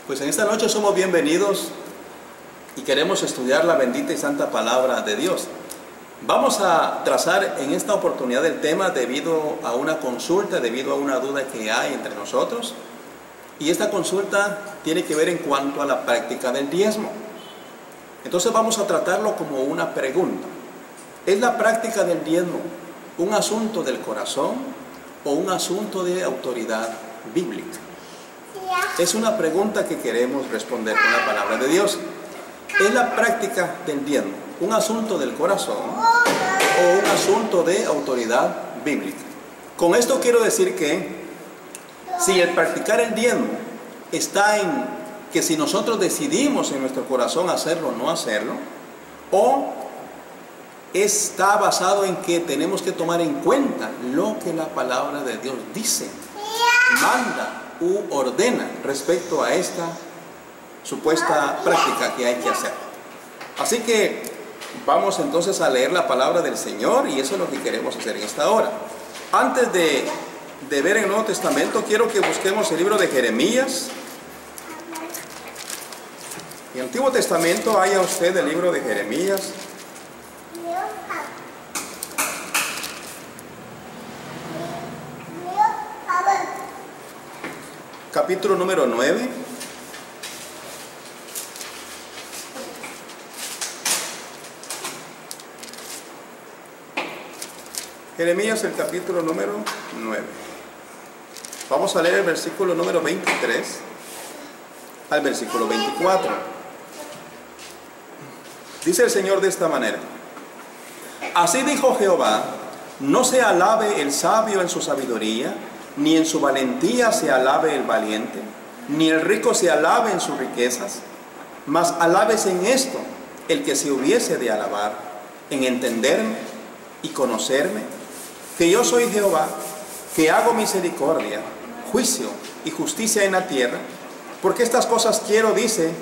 Pues en esta noche somos bienvenidos y queremos estudiar la bendita y santa palabra de Dios. Vamos a trazar en esta oportunidad el tema debido a una consulta, debido a una duda que hay entre nosotros. Y esta consulta tiene que ver en cuanto a la práctica del diezmo. Entonces vamos a tratarlo como una pregunta. ¿Es la práctica del diezmo un asunto del corazón o un asunto de autoridad bíblica? Es una pregunta que queremos responder con la palabra de Dios. ¿Es la práctica del diezmo un asunto del corazón o un asunto de autoridad bíblica? Con esto quiero decir que si el practicar el diezmo está en que si nosotros decidimos en nuestro corazón hacerlo o no hacerlo, o está basado en que tenemos que tomar en cuenta lo que la palabra de Dios dice, manda u ordena respecto a esta supuesta práctica que hay que hacer. Así que vamos entonces a leer la palabra del Señor y eso es lo que queremos hacer en esta hora. Antes de ver el Nuevo Testamento, quiero que busquemos el libro de Jeremías. En el Antiguo Testamento haya usted el libro de Jeremías. Capítulo número 9. Jeremías, el capítulo número 9. Vamos a leer el versículo número 23 al versículo 24. Dice el Señor de esta manera: Así dijo Jehová, no se alabe el sabio en su sabiduría, ni en su valentía se alabe el valiente, ni el rico se alabe en sus riquezas, mas alábese en esto el que se hubiese de alabar, en entenderme y conocerme, que yo soy Jehová, que hago misericordia, juicio y justicia en la tierra, porque estas cosas quiero, dice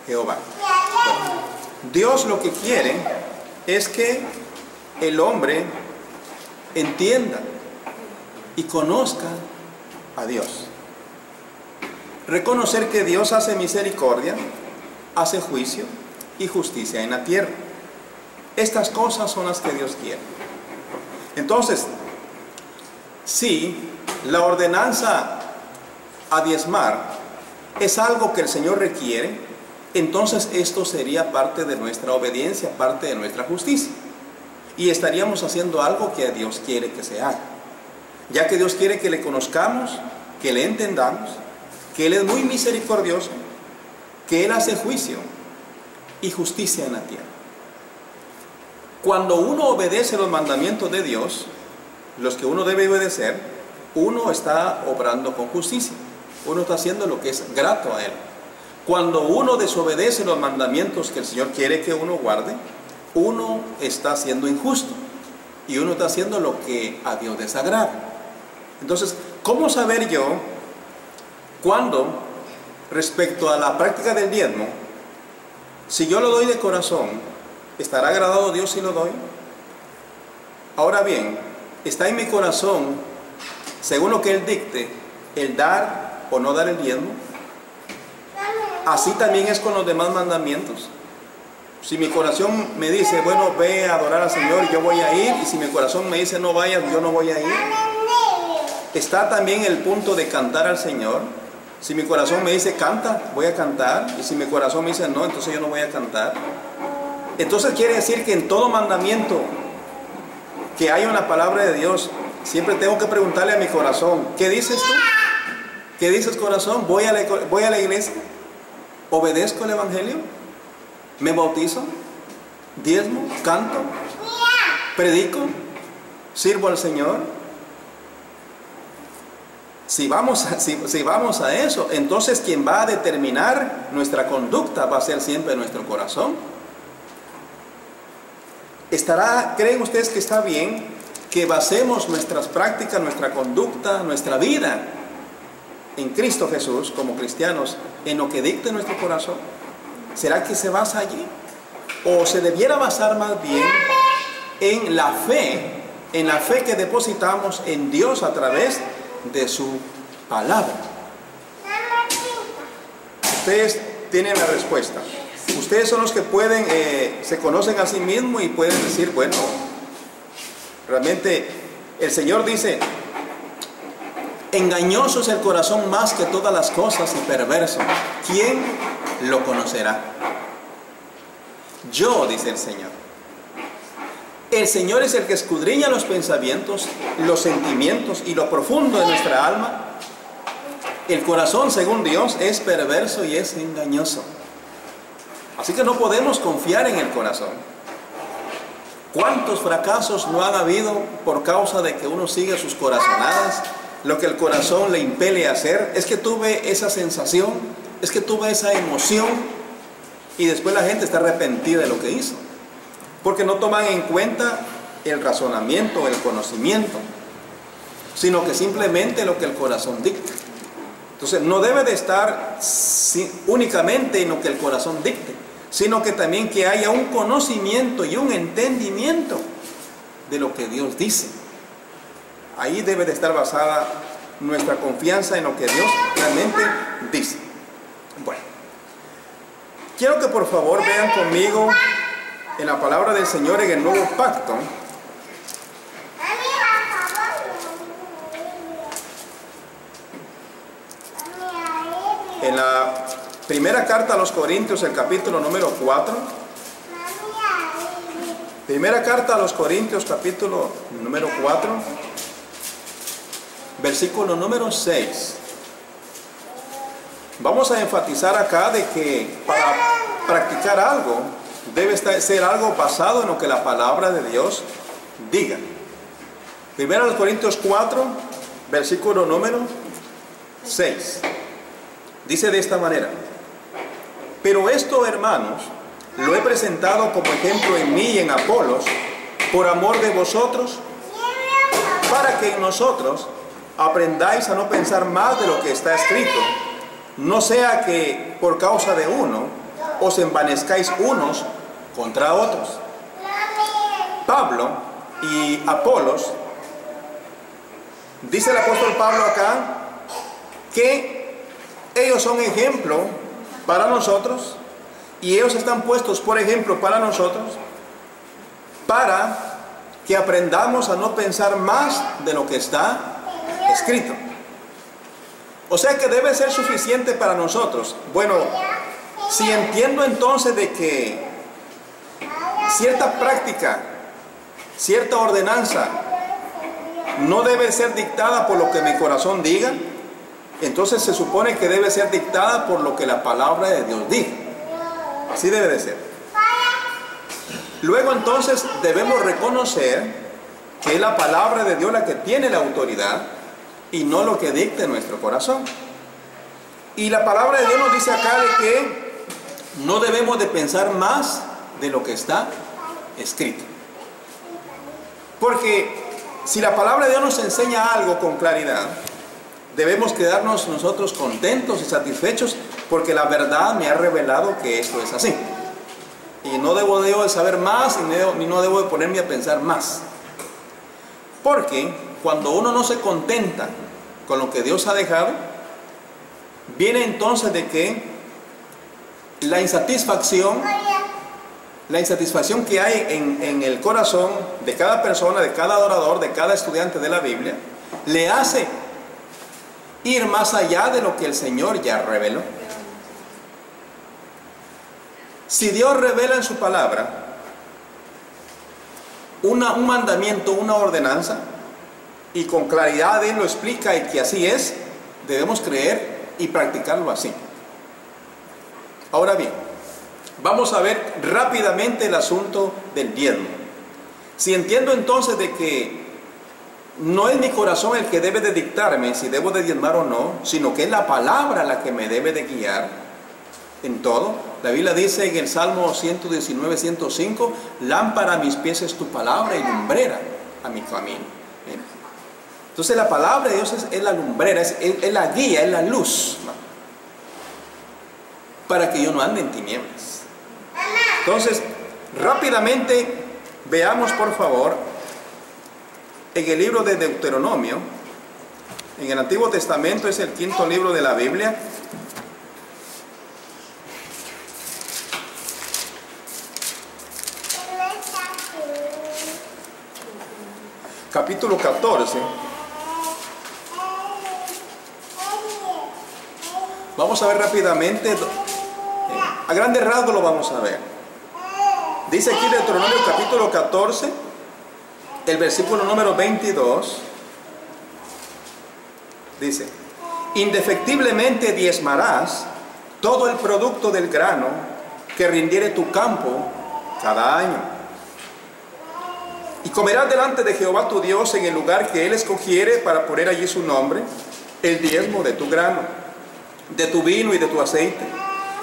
Jehová. Bueno, Dios lo que quiere es que el hombre entienda y conozca a Dios. Reconocer que Dios hace misericordia, hace juicio y justicia en la tierra. Estas cosas son las que Dios quiere. Entonces, si la ordenanza a diezmar es algo que el Señor requiere, entonces esto sería parte de nuestra obediencia, parte de nuestra justicia. Y estaríamos haciendo algo que Dios quiere que se haga. Ya que Dios quiere que le conozcamos, que le entendamos, que Él es muy misericordioso, que Él hace juicio y justicia en la tierra. Cuando uno obedece los mandamientos de Dios, los que uno debe obedecer, uno está obrando con justicia. Uno está haciendo lo que es grato a Él. Cuando uno desobedece los mandamientos que el Señor quiere que uno guarde, uno está siendo injusto y uno está haciendo lo que a Dios desagrada. Entonces, ¿cómo saber yo cuándo, respecto a la práctica del diezmo, si yo lo doy de corazón, ¿estará agradado a Dios si lo doy? Ahora bien, ¿está en mi corazón, según lo que Él dicte, el dar o no dar el diezmo? Así también es con los demás mandamientos. Si mi corazón me dice, bueno, ve a adorar al Señor, yo voy a ir, y si mi corazón me dice, no vayas, yo no voy a ir. Está también el punto de cantar al Señor. Si mi corazón me dice, canta, voy a cantar, y si mi corazón me dice, no, entonces yo no voy a cantar. Entonces quiere decir que en todo mandamiento que hay en la palabra de Dios, siempre tengo que preguntarle a mi corazón, ¿qué dices tú? ¿Qué dices, corazón? ¿Voy a la iglesia? ¿Obedezco el evangelio? ¿Me bautizo? ¿Diezmo? ¿Canto? ¿Predico? ¿Sirvo al Señor? Si vamos a eso, entonces quien va a determinar nuestra conducta va a ser siempre nuestro corazón. ¿Creen ustedes que está bien que basemos nuestras prácticas, nuestra conducta, nuestra vida en Cristo Jesús como cristianos en lo que dicte nuestro corazón? ¿Será que se basa allí? ¿O se debiera basar más bien en la fe que depositamos en Dios a través de su palabra? ustedes tienen la respuesta. Ustedes son los que pueden, se conocen a sí mismos y pueden decir, bueno, realmente el Señor dice, engañoso es el corazón más que todas las cosas y perverso. ¿Quién lo conocerá? Yo, dice el Señor. El Señor es el que escudriña los pensamientos, los sentimientos y lo profundo de nuestra alma. El corazón, según Dios, es perverso y es engañoso. Así que no podemos confiar en el corazón. ¿Cuántos fracasos no han habido por causa de que uno sigue sus corazonadas? Lo que el corazón le impele a hacer. Es que tuve esa sensación, es que tuve esa emoción, y después la gente está arrepentida de lo que hizo. Porque no toman en cuenta el razonamiento, el conocimiento, sino que simplemente lo que el corazón dicta. Entonces no debe de estar únicamente en lo que el corazón dicte, sino que también que haya un conocimiento y un entendimiento de lo que Dios dice. Ahí debe de estar basada nuestra confianza en lo que Dios realmente dice. Bueno, quiero que por favor vean conmigo en la palabra del Señor en el Nuevo Pacto. En la primera carta a los Corintios, el capítulo número 4. Primera carta a los Corintios, capítulo número 4, versículo número 6. Vamos a enfatizar acá de que para practicar algo, debe ser algo basado en lo que la palabra de Dios diga. Primera a los Corintios 4, versículo número 6. Dice de esta manera: pero esto, hermanos, lo he presentado como ejemplo en mí y en Apolos, por amor de vosotros, para que en nosotros aprendáis a no pensar más de lo que está escrito, no sea que por causa de uno os envanezcáis unos contra otros. Pablo y Apolos, dice el apóstol Pablo acá, que ellos son ejemplo para nosotros, y ellos están puestos por ejemplo para nosotros, para que aprendamos a no pensar más de lo que está escrito. O sea que debe ser suficiente para nosotros. Bueno, si entiendo entonces de que cierta práctica, cierta ordenanza no debe ser dictada por lo que mi corazón diga, entonces se supone que debe ser dictada por lo que la palabra de Dios diga. Así debe de ser. Luego entonces debemos reconocer que es la palabra de Dios la que tiene la autoridad y no lo que dicte nuestro corazón. Y la palabra de Dios nos dice acá de que no debemos de pensar más de lo que está escrito. Porque si la palabra de Dios nos enseña algo con claridad, debemos quedarnos nosotros contentos y satisfechos, porque la verdad me ha revelado que esto es así. Y no debo de saber más, ni no debo de ponerme a pensar más. Porque cuando uno no se contenta con lo que Dios ha dejado, viene entonces de que la insatisfacción que hay en el corazón de cada persona, de cada adorador, de cada estudiante de la Biblia, le hace ir más allá de lo que el Señor ya reveló. Si Dios revela en su palabra un mandamiento, una ordenanza, y con claridad Él lo explica y que así es, debemos creer y practicarlo así. Ahora bien, vamos a ver rápidamente el asunto del diezmo. Si entiendo entonces de que no es mi corazón el que debe de dictarme si debo de diezmar o no, sino que es la palabra la que me debe de guiar en todo. La Biblia dice en el Salmo 119, 105, lámpara a mis pies es tu palabra y lumbrera a mi camino. Entonces la palabra de Dios es la lumbrera, es la guía, es la luz, ¿no?, para que yo no ande en tinieblas. Entonces, rápidamente veamos por favor en el libro de Deuteronomio. En el Antiguo Testamento es el quinto libro de la Biblia. capítulo 14. Vamos a ver rápidamente, a grandes rasgos lo vamos a ver. Dice aquí Deuteronomio capítulo 14, el versículo número 22. Dice: indefectiblemente diezmarás todo el producto del grano que rindiere tu campo cada año. Y comerás delante de Jehová tu Dios en el lugar que Él escogiere para poner allí su nombre, el diezmo de tu grano, de tu vino y de tu aceite,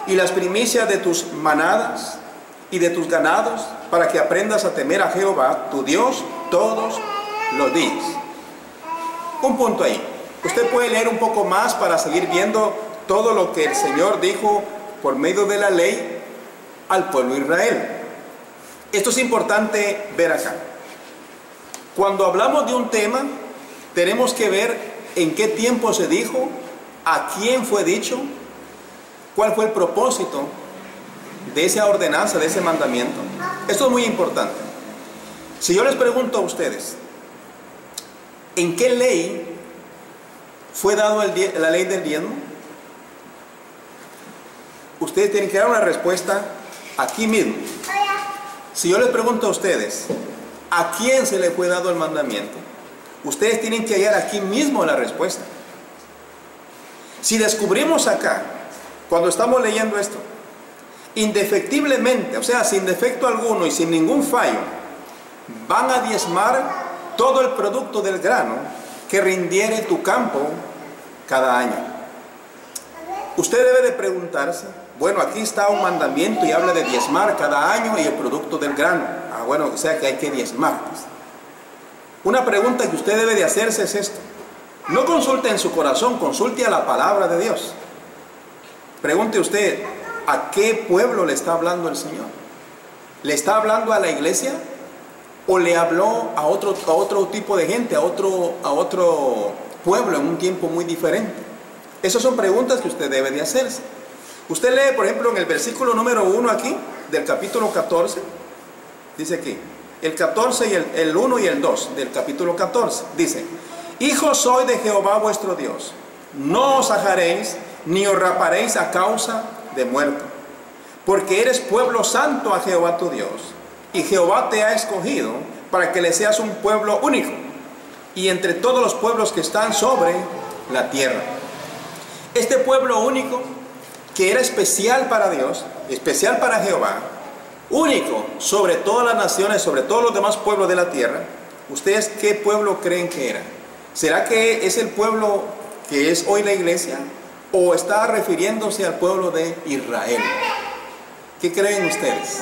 y las primicias de tus manadas y de tus ganados, para que aprendas a temer a Jehová tu Dios todos los días. Un punto ahí. Usted puede leer un poco más para seguir viendo todo lo que el Señor dijo por medio de la ley al pueblo de Israel. Esto es importante ver acá. Cuando hablamos de un tema, tenemos que ver en qué tiempo se dijo, a quién fue dicho, cuál fue el propósito de esa ordenanza, de ese mandamiento. Esto es muy importante. Si yo les pregunto a ustedes, ¿en qué ley fue dado la ley del diezmo? Ustedes tienen que dar una respuesta aquí mismo. Si yo les pregunto a ustedes, ¿a quién se le fue dado el mandamiento? Ustedes tienen que hallar aquí mismo la respuesta. Si descubrimos acá, cuando estamos leyendo esto, indefectiblemente, o sea, sin defecto alguno y sin ningún fallo, van a diezmar todo el producto del grano que rindiere tu campo cada año. Usted debe de preguntarse, bueno, aquí está un mandamiento y habla de diezmar cada año y el producto del grano. Ah, bueno, o sea que hay que diezmar, pues. Una pregunta que usted debe de hacerse es esto. No consulte en su corazón, consulte a la palabra de Dios. Pregunte usted, ¿a qué pueblo le está hablando el Señor? ¿Le está hablando a la iglesia? ¿O le habló a otro tipo de gente, a otro pueblo en un tiempo muy diferente? Esas son preguntas que usted debe de hacerse. Usted lee, por ejemplo, en el versículo número 1 aquí, del capítulo 14, dice aquí, el 14 y el 1 y el 2 del capítulo 14, dice: hijos soy de Jehová vuestro Dios, no os ajaréis ni os raparéis a causa de muerto, porque eres pueblo santo a Jehová tu Dios, y Jehová te ha escogido para que le seas un pueblo único, y entre todos los pueblos que están sobre la tierra. Este pueblo único, que era especial para Dios, especial para Jehová, único sobre todas las naciones, sobre todos los demás pueblos de la tierra, ¿ustedes qué pueblo creen que era? ¿Será que es el pueblo que es hoy la iglesia? ¿O está refiriéndose al pueblo de Israel? ¿Qué creen ustedes?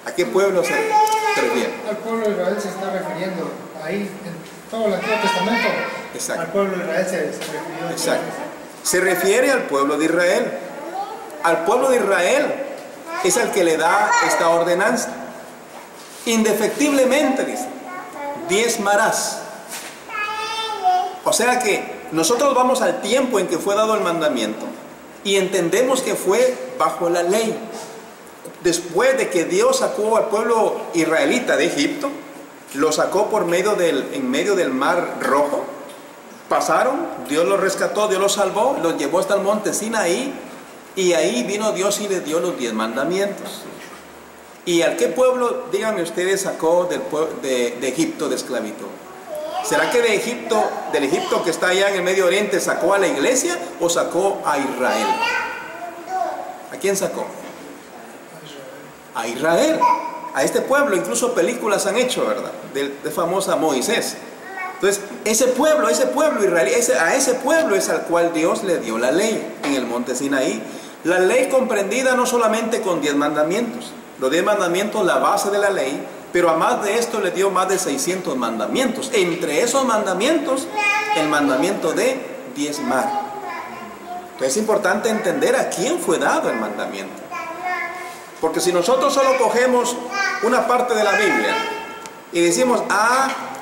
¿A qué pueblo se refiere? Al pueblo de Israel se está refiriendo ahí, en todo el Antiguo Testamento. Exacto. Al pueblo de Israel se refirió. Exacto. Se refiere al pueblo de Israel. Al pueblo de Israel es al que le da esta ordenanza. Indefectiblemente, dice, diezmarás. O sea que nosotros vamos al tiempo en que fue dado el mandamiento y entendemos que fue bajo la ley. Después de que Dios sacó al pueblo israelita de Egipto, lo sacó en medio del mar Rojo, pasaron, Dios los rescató, Dios los salvó, los llevó hasta el monte Sinaí, y ahí vino Dios y les dio los 10 mandamientos. ¿Y a qué pueblo, díganme ustedes, sacó de Egipto de esclavitud? ¿Será que del Egipto que está allá en el Medio Oriente, sacó a la iglesia o sacó a Israel? ¿A quién sacó? A Israel, a este pueblo. Incluso películas han hecho, ¿verdad? De famosa Moisés. Entonces, ese pueblo israelí, a ese pueblo es al cual Dios le dio la ley en el monte Sinaí. La ley comprendida no solamente con 10 mandamientos. Los 10 mandamientos, la base de la ley, pero a más de esto le dio más de 600 mandamientos. Entre esos mandamientos, el mandamiento de diezmar. Entonces es importante entender a quién fue dado el mandamiento. Porque si nosotros solo cogemos una parte de la Biblia y decimos,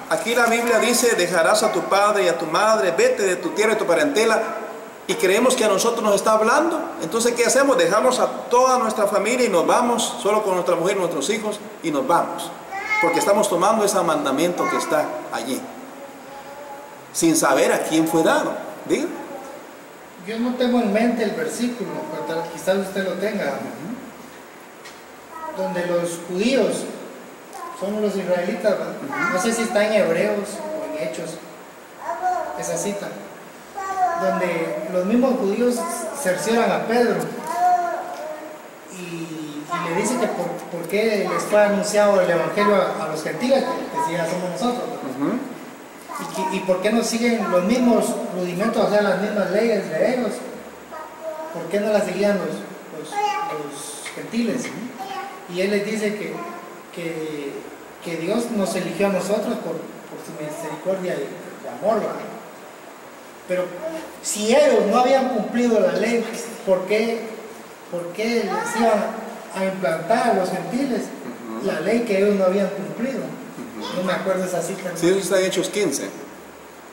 aquí la Biblia dice, dejarás a tu padre y a tu madre, vete de tu tierra y tu parentela, y creemos que a nosotros nos está hablando, entonces ¿qué hacemos? Dejamos a toda nuestra familia y nos vamos, solo con nuestra mujer y nuestros hijos, y nos vamos. porque estamos tomando ese mandamiento que está allí, sin saber a quién fue dado. Diga. Yo no tengo en mente el versículo, pero quizás usted lo tenga, donde los judíos son los israelitas, no sé si está en Hebreos o en Hechos, esa cita, donde los mismos judíos cercioran a Pedro y le dice que por qué les fue anunciado el evangelio a los gentiles, que si ya somos nosotros, y por qué no siguen los mismos rudimentos, o sea, las mismas leyes de ellos, por qué no las seguían los gentiles. Y él les dice que Dios nos eligió a nosotros por su misericordia y amor, ¿verdad? Pero si ellos no habían cumplido la ley, ¿por qué les iban a implantar a los gentiles la ley que ellos no habían cumplido? No me acuerdo esa cita. Sí, eso está en Hechos 15.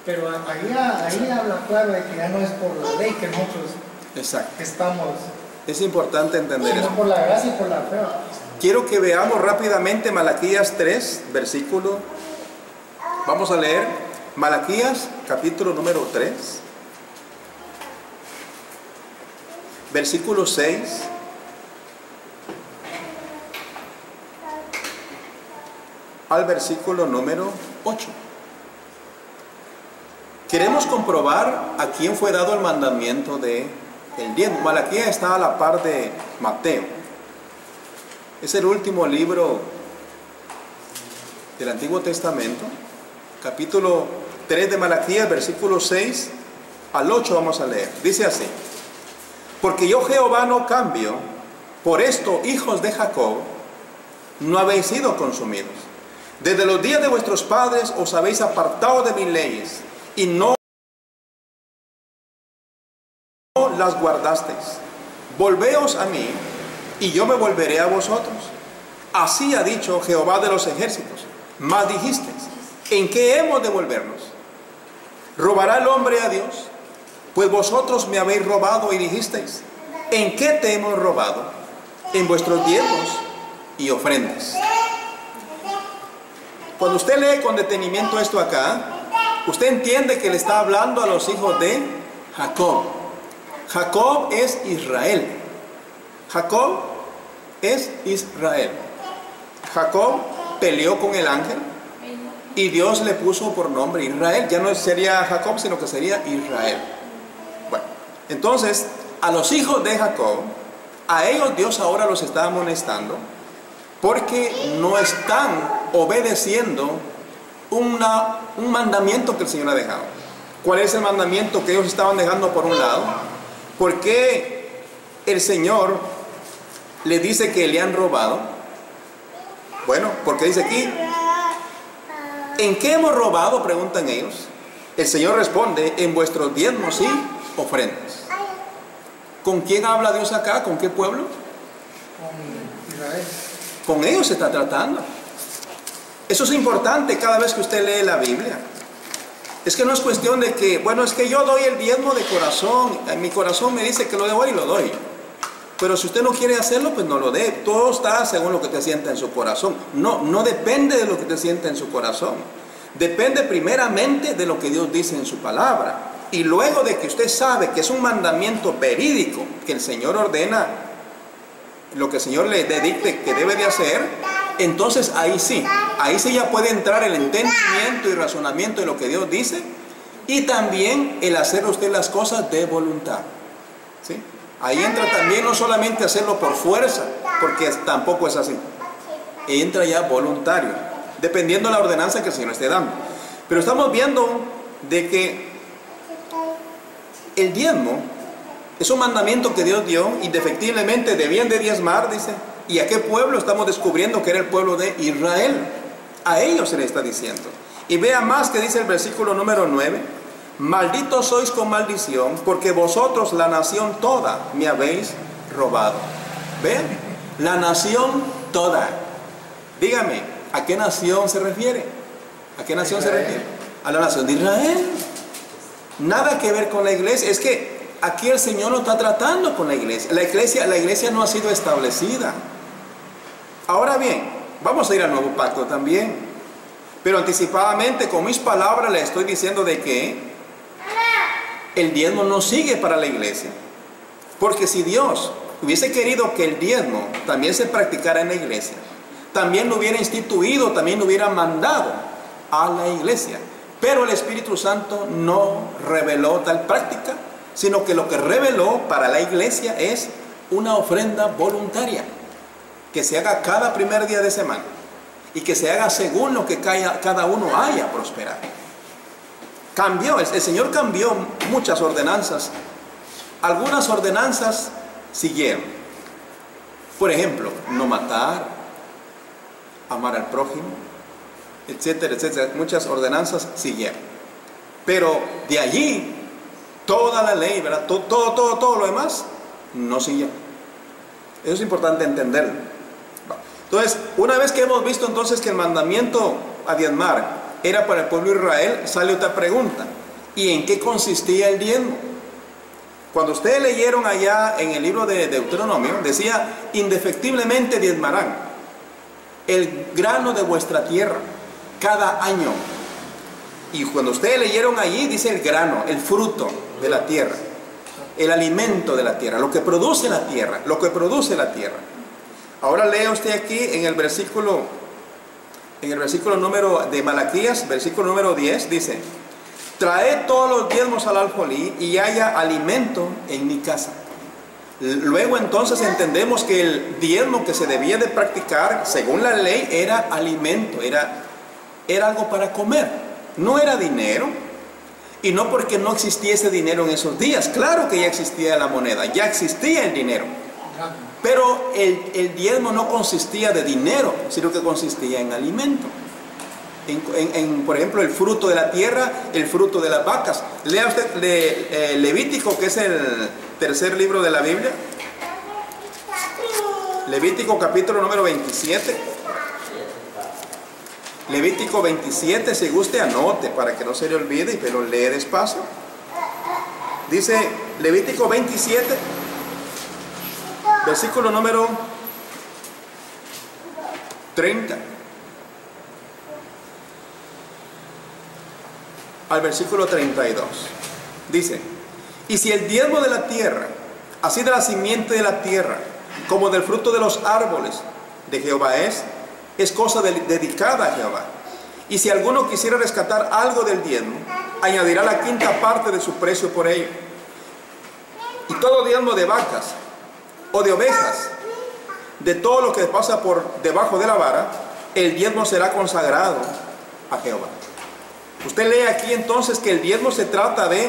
Pero ahí habla claro de que ya no es por la ley que nosotros estamos. Es importante entender sino eso. Por la gracia y por la fe. Quiero que veamos rápidamente Malaquías 3, versículo. Vamos a leer Malaquías, capítulo número 3, versículo 6. Al versículo número 8. Queremos comprobar a quién fue dado el mandamiento de el diezmo. Malaquías está a la par de Mateo. Es el último libro del Antiguo Testamento. Capítulo 3 de Malaquías, versículo 6 al 8 vamos a leer. Dice así: porque yo Jehová no cambio, por esto, hijos de Jacob, no habéis sido consumidos. Desde los días de vuestros padres os habéis apartado de mis leyes y no las guardasteis. Volveos a mí y yo me volveré a vosotros. Así ha dicho Jehová de los ejércitos. Mas dijisteis: ¿en qué hemos de volvernos? ¿Robará el hombre a Dios? Pues vosotros me habéis robado y dijisteis: ¿en qué te hemos robado? En vuestros diezmos y ofrendas. Cuando usted lee con detenimiento esto acá, usted entiende que le está hablando a los hijos de Jacob. Jacob es Israel. Jacob es Israel. Jacob peleó con el ángel y Dios le puso por nombre Israel. Ya no sería Jacob, sino que sería Israel. Bueno, entonces, a los hijos de Jacob, a ellos Dios ahora los está amonestando porque no están obedeciendo un mandamiento que el Señor ha dejado. ¿Cuál es el mandamiento que ellos estaban dejando por un lado? Porque el Señor le dice que le han robado. Bueno, porque dice aquí: ¿en qué hemos robado?, preguntan ellos. El Señor responde: en vuestros diezmos y ofrendas. ¿Con quién habla Dios acá? ¿Con qué pueblo? Con Israel. Con ellos se está tratando. Eso es importante cada vez que usted lee la Biblia. Es que no es cuestión de que, bueno, es que yo doy el diezmo de corazón, en mi corazón me dice que lo debo y lo doy. Pero si usted no quiere hacerlo, pues no lo dé. Todo está según lo que te sienta en su corazón. No depende de lo que te sienta en su corazón. Depende primeramente de lo que Dios dice en su palabra. Y luego de que usted sabe que es un mandamiento verídico, que el Señor ordena, lo que el Señor le dicte que debe de hacer, entonces ahí sí ya puede entrar el entendimiento y razonamiento de lo que Dios dice, y también el hacer usted las cosas de voluntad, ¿sí? Ahí entra también no solamente hacerlo por fuerza, porque tampoco es así, entra ya voluntario, dependiendo de la ordenanza que el Señor esté dando. Pero estamos viendo de que el diezmo es un mandamiento que Dios dio, indefectiblemente debían de diezmar, dice. ¿Y a qué pueblo? Estamos descubriendo que era el pueblo de Israel. A ellos se le está diciendo. Y vea más que dice el versículo número 9: malditos sois con maldición, porque vosotros, la nación toda, me habéis robado. Vean, la nación toda. Dígame, ¿a qué nación se refiere? ¿A qué nación se refiere? A la nación de Israel. Nada que ver con la iglesia. Es que aquí el Señor no está tratando con la iglesia. La iglesia no ha sido establecida. Ahora bien, Vamos a ir al nuevo pacto también. Pero anticipadamente, con mis palabras, le estoy diciendo de que el diezmo no sigue para la iglesia. Porque si Dios hubiese querido que el diezmo también se practicara en la iglesia, también lo hubiera instituido, también lo hubiera mandado a la iglesia. Pero el Espíritu Santo no reveló tal práctica, sino que lo que reveló para la iglesia es una ofrenda voluntaria, que se haga cada primer día de semana y que se haga según lo que cada uno haya prosperado. Cambió, el Señor cambió muchas ordenanzas. Algunas ordenanzas siguieron. Por ejemplo, no matar, amar al prójimo, etcétera, etcétera. Muchas ordenanzas siguieron. Pero de allí, toda la ley, ¿verdad? Todo lo demás no siguió. Eso es importante entenderlo. Entonces, una vez que hemos visto entonces que el mandamiento a diezmar era para el pueblo de Israel, sale otra pregunta: ¿y en qué consistía el diezmo? Cuando ustedes leyeron allá en el libro de Deuteronomio, decía: indefectiblemente diezmarán el grano de vuestra tierra cada año. Y cuando ustedes leyeron allí, dice el grano, el fruto de la tierra, el alimento de la tierra, lo que produce la tierra, lo que produce la tierra. Ahora lea usted aquí en el versículo número de Malaquías, versículo número 10, dice: traed todos los diezmos al alfolí y haya alimento en mi casa. Luego entonces entendemos que el diezmo que se debía de practicar según la ley era alimento, era algo para comer, no era dinero. Y no porque no existiese dinero en esos días, claro que ya existía la moneda, ya existía el dinero. Pero el diezmo no consistía de dinero, sino que consistía en alimento. Por ejemplo, el fruto de la tierra, el fruto de las vacas. Lea usted Levítico, que es el tercer libro de la Biblia. Levítico capítulo número 27. Levítico 27, si guste anote para que no se le olvide, pero lee despacio. Dice Levítico 27, versículo número 30 al versículo 32. Dice: y si el diezmo de la tierra, así de la simiente de la tierra, como del fruto de los árboles de Jehová es cosa dedicada a Jehová. Y si alguno quisiera rescatar algo del diezmo, añadirá la quinta parte de su precio por ello. Y todo diezmo de vacas o de ovejas, de todo lo que pasa por debajo de la vara, el diezmo será consagrado a Jehová. Usted lee aquí entonces que el diezmo se trata de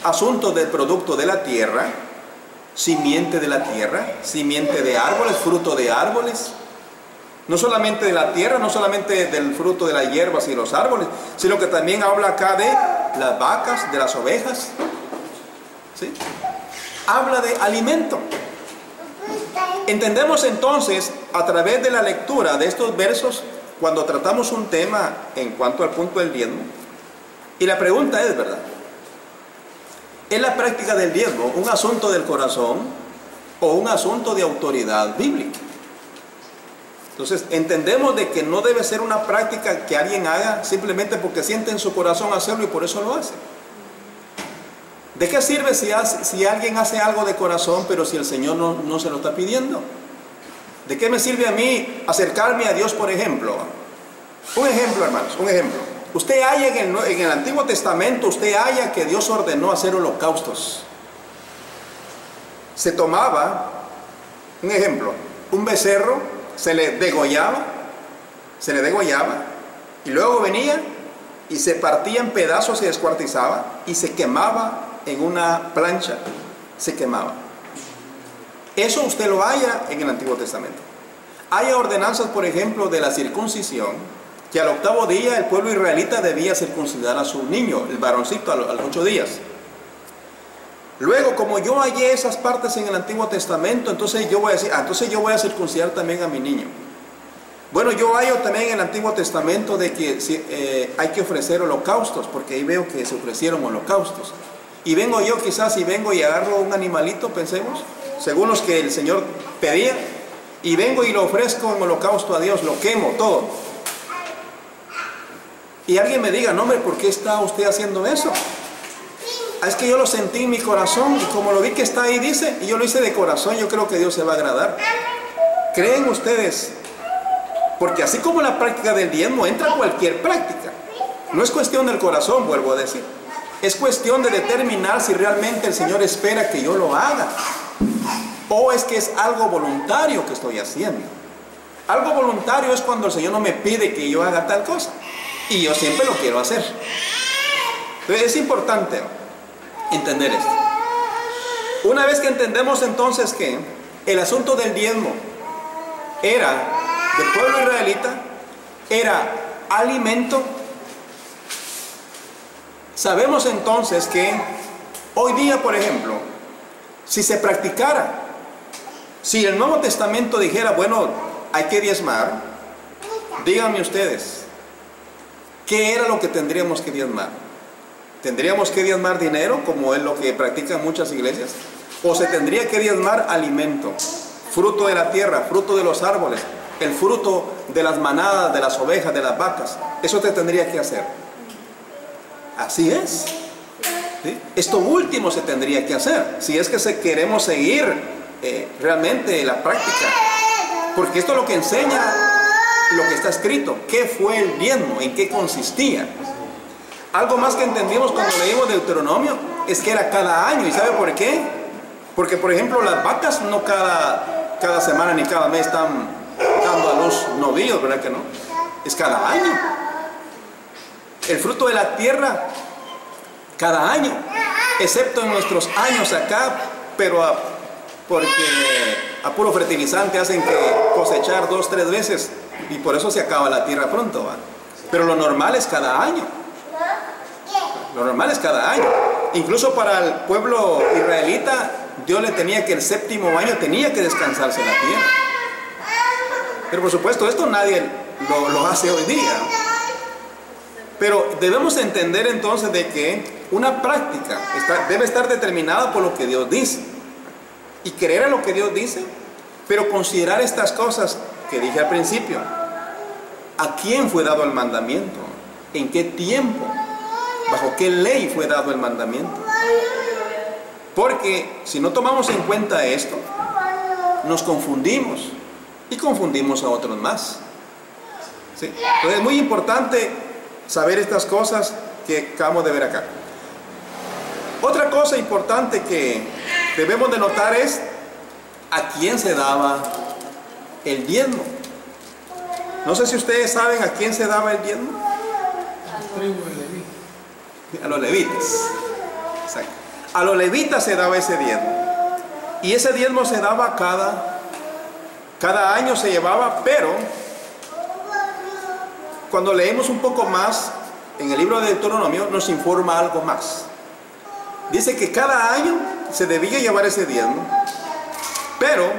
asuntos del producto de la tierra, simiente de la tierra, simiente de árboles, fruto de árboles. No solamente de la tierra, no solamente del fruto de las hierbas y los árboles, sino que también habla acá de las vacas, de las ovejas. ¿Sí? Habla de alimento. Entendemos entonces, a través de la lectura de estos versos, cuando tratamos un tema en cuanto al punto del diezmo. Y la pregunta es, ¿verdad? ¿Es la práctica del diezmo un asunto del corazón o un asunto de autoridad bíblica? Entonces entendemos de que no debe ser una práctica que alguien haga simplemente porque siente en su corazón hacerlo y por eso lo hace. ¿De qué sirve si alguien hace algo de corazón pero si el Señor no se lo está pidiendo? ¿De qué me sirve a mí acercarme a Dios, por ejemplo? Un ejemplo, hermanos, un ejemplo. Usted halla en el Antiguo Testamento, usted halla que Dios ordenó hacer holocaustos. Se tomaba, un ejemplo, un becerro, se le degollaba, y luego venía y se partía en pedazos, se descuartizaba y se quemaba en una plancha, se quemaba. Eso usted lo halla en el Antiguo Testamento. Hay ordenanzas, por ejemplo, de la circuncisión, que al 8º día el pueblo israelita debía circuncidar a su niño, el varoncito, a los 8 días. Luego, como yo hallé esas partes en el Antiguo Testamento, entonces yo voy a decir, entonces yo voy a circuncidar también a mi niño. Bueno, yo hallo también en el Antiguo Testamento de que hay que ofrecer holocaustos, porque ahí veo que se ofrecieron holocaustos. Y vengo yo quizás y vengo y agarro un animalito, pensemos, según los que el Señor pedía, y vengo y lo ofrezco en holocausto a Dios, lo quemo todo, y alguien me diga, no hombre, ¿por qué está usted haciendo eso? Es que yo lo sentí en mi corazón, y como lo vi que está ahí, dice, y yo lo hice de corazón, yo creo que Dios se va a agradar. ¿Creen ustedes? Porque así como la práctica del diezmo, entra cualquier práctica. No es cuestión del corazón, vuelvo a decir. Es cuestión de determinar si realmente el Señor espera que yo lo haga, o es que es algo voluntario que estoy haciendo. Algo voluntario es cuando el Señor no me pide que yo haga tal cosa, y yo siempre lo quiero hacer. Entonces es importante entender esto. Una vez que entendemos entonces que el asunto del diezmo era del pueblo israelita, era alimento, sabemos entonces que hoy día, por ejemplo, si se practicara, si el Nuevo Testamento dijera, bueno, hay que diezmar, díganme ustedes, ¿qué era lo que tendríamos que diezmar? ¿Tendríamos que diezmar dinero, como es lo que practican muchas iglesias? ¿O se tendría que diezmar alimento, fruto de la tierra, fruto de los árboles, el fruto de las manadas, de las ovejas, de las vacas? Eso te tendría que hacer. Así es. ¿Sí? Esto último se tendría que hacer, si es que queremos seguir realmente la práctica. Porque esto es lo que enseña lo que está escrito. ¿Qué fue el diezmo? ¿En qué consistía? Algo más que entendimos cuando leímos Deuteronomio es que era cada año. ¿Y sabe por qué? Porque, por ejemplo, las vacas no cada semana ni cada mes están dando a luz novillos, ¿verdad que no? Es cada año. El fruto de la tierra, cada año, excepto en nuestros años acá, pero porque a puro fertilizante hacen que cosechar 2 o 3 veces, y por eso se acaba la tierra pronto, ¿va? Pero lo normal es cada año. Lo normal es cada año. Incluso para el pueblo israelita, Dios le tenía que el 7º año tenía que descansarse la tierra. Pero por supuesto, esto nadie lo hace hoy día. Pero debemos entender entonces de que una práctica debe estar determinada por lo que Dios dice. Y creer en lo que Dios dice, pero considerar estas cosas que dije al principio. ¿A quién fue dado el mandamiento? ¿En qué tiempo? ¿Bajo qué ley fue dado el mandamiento? Porque si no tomamos en cuenta esto, nos confundimos y confundimos a otros más. ¿Sí? Entonces es muy importante saber estas cosas que acabamos de ver acá. Otra cosa importante que debemos de notar es a quién se daba el diezmo. No sé si ustedes saben a quién se daba el diezmo. A los levitas. Exacto. A los levitas se daba ese diezmo. Y ese diezmo se daba cada año se llevaba, pero cuando leemos un poco más en el libro de Deuteronomio nos informa algo más. Dice que cada año se debía llevar ese diezmo, pero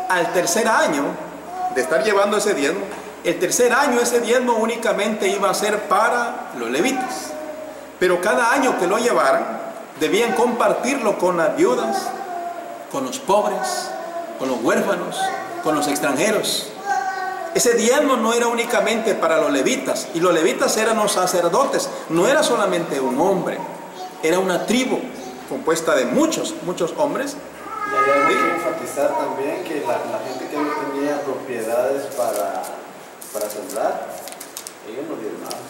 al tercer año de estar llevando ese diezmo, el tercer año ese diezmo únicamente iba a ser para los levitas. Pero cada año que lo llevaran, debían compartirlo con las viudas, con los pobres, con los huérfanos, con los extranjeros. Ese diezmo no era únicamente para los levitas, y los levitas eran los sacerdotes, no era solamente un hombre, era una tribu compuesta de muchos hombres. Y hay que enfatizar también que la gente que no tenía propiedades para sembrar, ellos no diezmaban.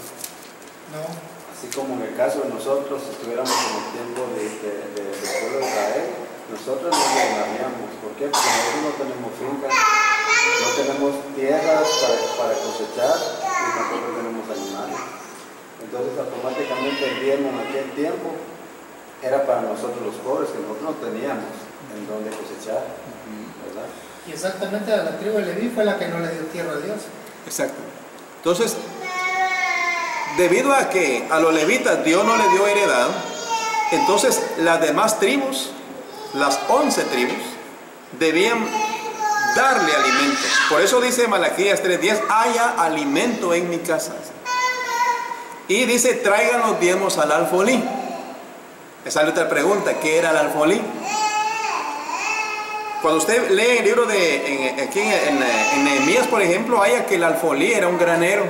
No. Así como en el caso de nosotros, si estuviéramos en el tiempo del pueblo de Israel, nosotros no diezmaríamos. ¿Por qué? Porque nosotros no tenemos fincas, no tenemos tierras para cosechar y tampoco tenemos animales. Entonces automáticamente el diezmo en aquel tiempo era para nosotros los pobres, que nosotros no teníamos en dónde cosechar, ¿verdad? Y exactamente a la tribu de Leví fue la que no le dio tierra a Dios. Exacto. Entonces, debido a que a los levitas Dios no le dio heredad, entonces las demás tribus, las 11 tribus, debían darle alimentos. Por eso dice Malaquías 3:10, haya alimento en mi casa. Y dice, traigan los diezmos al alfolí. Me sale otra pregunta, ¿qué era el alfolí? Cuando usted lee el libro de, aquí en Nehemías, por ejemplo, haya que el alfolí era un granero.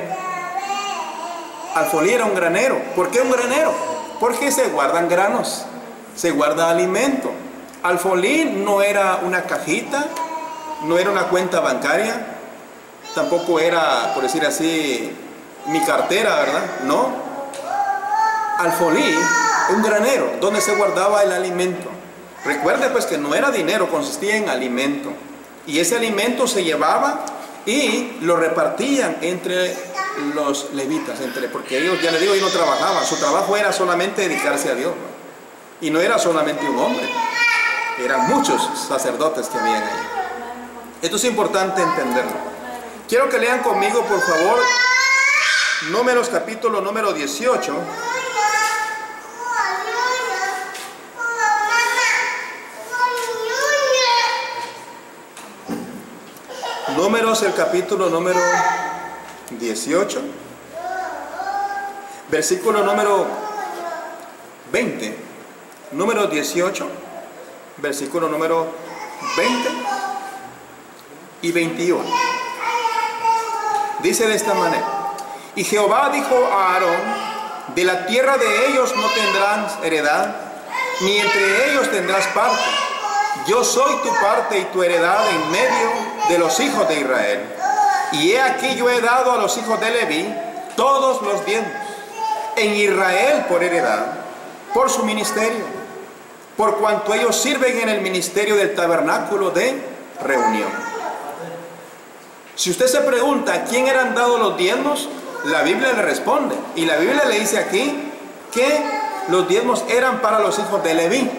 Alfolí era un granero. ¿Por qué un granero? Porque se guardan granos, se guarda alimento. Alfolí no era una cajita, no era una cuenta bancaria, tampoco era, por decir así, mi cartera, ¿verdad? No. Alfolí, un granero, donde se guardaba el alimento. Recuerde pues que no era dinero, consistía en alimento. Y ese alimento se llevaba y lo repartían entre los levitas, porque ellos, ya les digo, ellos no trabajaban. Su trabajo era solamente dedicarse a Dios, ¿no? Y no era solamente un hombre, eran muchos sacerdotes que habían ahí. Esto es importante entenderlo. Quiero que lean conmigo, por favor, Números capítulo número 18. Números, el capítulo número 18, versículo número 20. Número 18, versículo número 20 y 21. Dice de esta manera: y Jehová dijo a Aarón: de la tierra de ellos no tendrás heredad, ni entre ellos tendrás parte. Yo soy tu parte y tu heredad en medio de los hijos de Israel. Y he aquí yo he dado a los hijos de Leví todos los diezmos en Israel por heredad, por su ministerio, por cuanto ellos sirven en el ministerio del tabernáculo de reunión. Si usted se pregunta a quién eran dados los diezmos, la Biblia le responde. Y la Biblia le dice aquí que los diezmos eran para los hijos de Leví.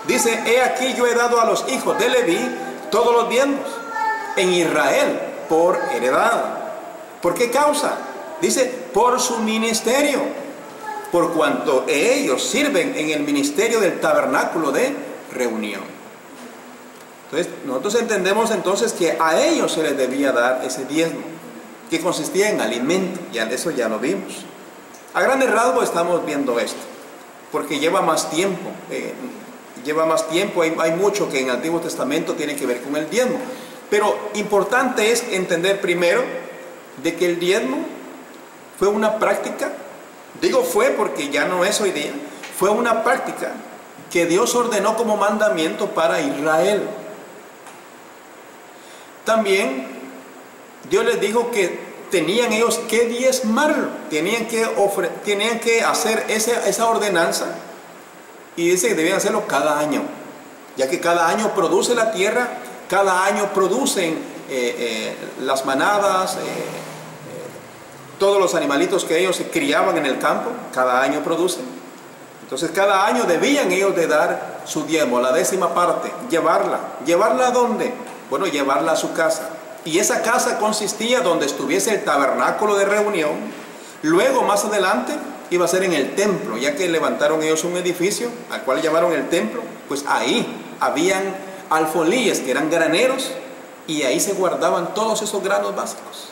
Dice: he aquí yo he dado a los hijos de Leví todos los diezmos en Israel por heredad. ¿Por qué causa? Dice: por su ministerio, por cuanto ellos sirven en el ministerio del tabernáculo de reunión. Entonces, nosotros entendemos entonces que a ellos se les debía dar ese diezmo, que consistía en alimento. Ya eso ya lo vimos. A grandes rasgos estamos viendo esto, porque lleva más tiempo. Hay mucho que en el Antiguo Testamento tiene que ver con el diezmo. Pero importante es entender primero de que el diezmo fue una práctica. Digo fue porque ya no es hoy día. Fue una práctica que Dios ordenó como mandamiento para Israel. También Dios les dijo que tenían ellos que diezmarlo, tenían que hacer esa ordenanza, y dice que debían hacerlo cada año, ya que cada año produce la tierra, cada año producen las manadas, todos los animalitos que ellos criaban en el campo, cada año producen. Entonces cada año debían ellos de dar su diezmo, la 10ª parte, llevarla ¿a dónde? Bueno, llevarla a su casa. Y esa casa consistía donde estuviese el tabernáculo de reunión. Luego, más adelante, iba a ser en el templo, ya que levantaron ellos un edificio al cual llamaron el templo. Pues ahí habían alfolíes, que eran graneros, y ahí se guardaban todos esos granos básicos.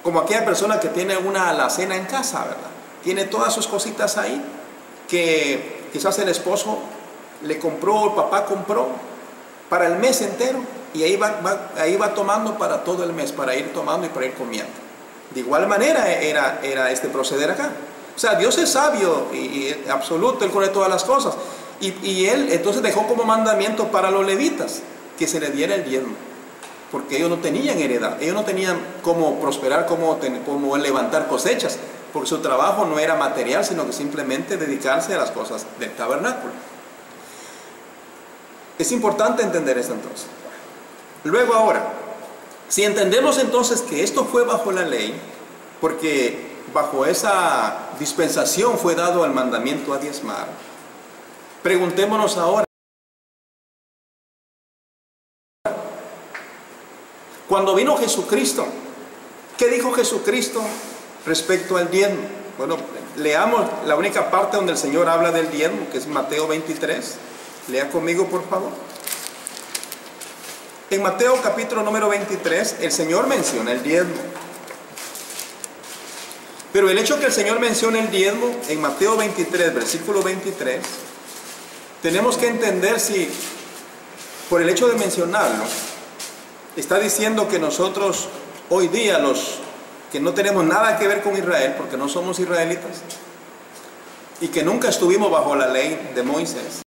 Como aquella persona que tiene una alacena en casa, ¿verdad? Tiene todas sus cositas ahí, que quizás el esposo le compró, el papá compró para el mes entero, y ahí va tomando para todo el mes, para ir tomando y para ir comiendo. De igual manera era este proceder acá. O sea, Dios es sabio y absoluto, Él conoce todas las cosas. Y Él entonces dejó como mandamiento para los levitas que se les diera el diezmo, porque ellos no tenían heredad, ellos no tenían cómo prosperar, cómo levantar cosechas, porque su trabajo no era material, sino que simplemente dedicarse a las cosas del tabernáculo. Es importante entender esto entonces. Luego ahora, si entendemos entonces que esto fue bajo la ley, porque bajo esa dispensación fue dado el mandamiento a diezmar, preguntémonos ahora, cuando vino Jesucristo, ¿qué dijo Jesucristo respecto al diezmo? Bueno, leamos la única parte donde el Señor habla del diezmo, que es Mateo 23. Lea conmigo, por favor. En Mateo capítulo número 23, el Señor menciona el diezmo. Pero el hecho que el Señor mencione el diezmo en Mateo 23, versículo 23, tenemos que entender si por el hecho de mencionarlo, está diciendo que nosotros hoy día, los que no tenemos nada que ver con Israel, porque no somos israelitas, y que nunca estuvimos bajo la ley de Moisés,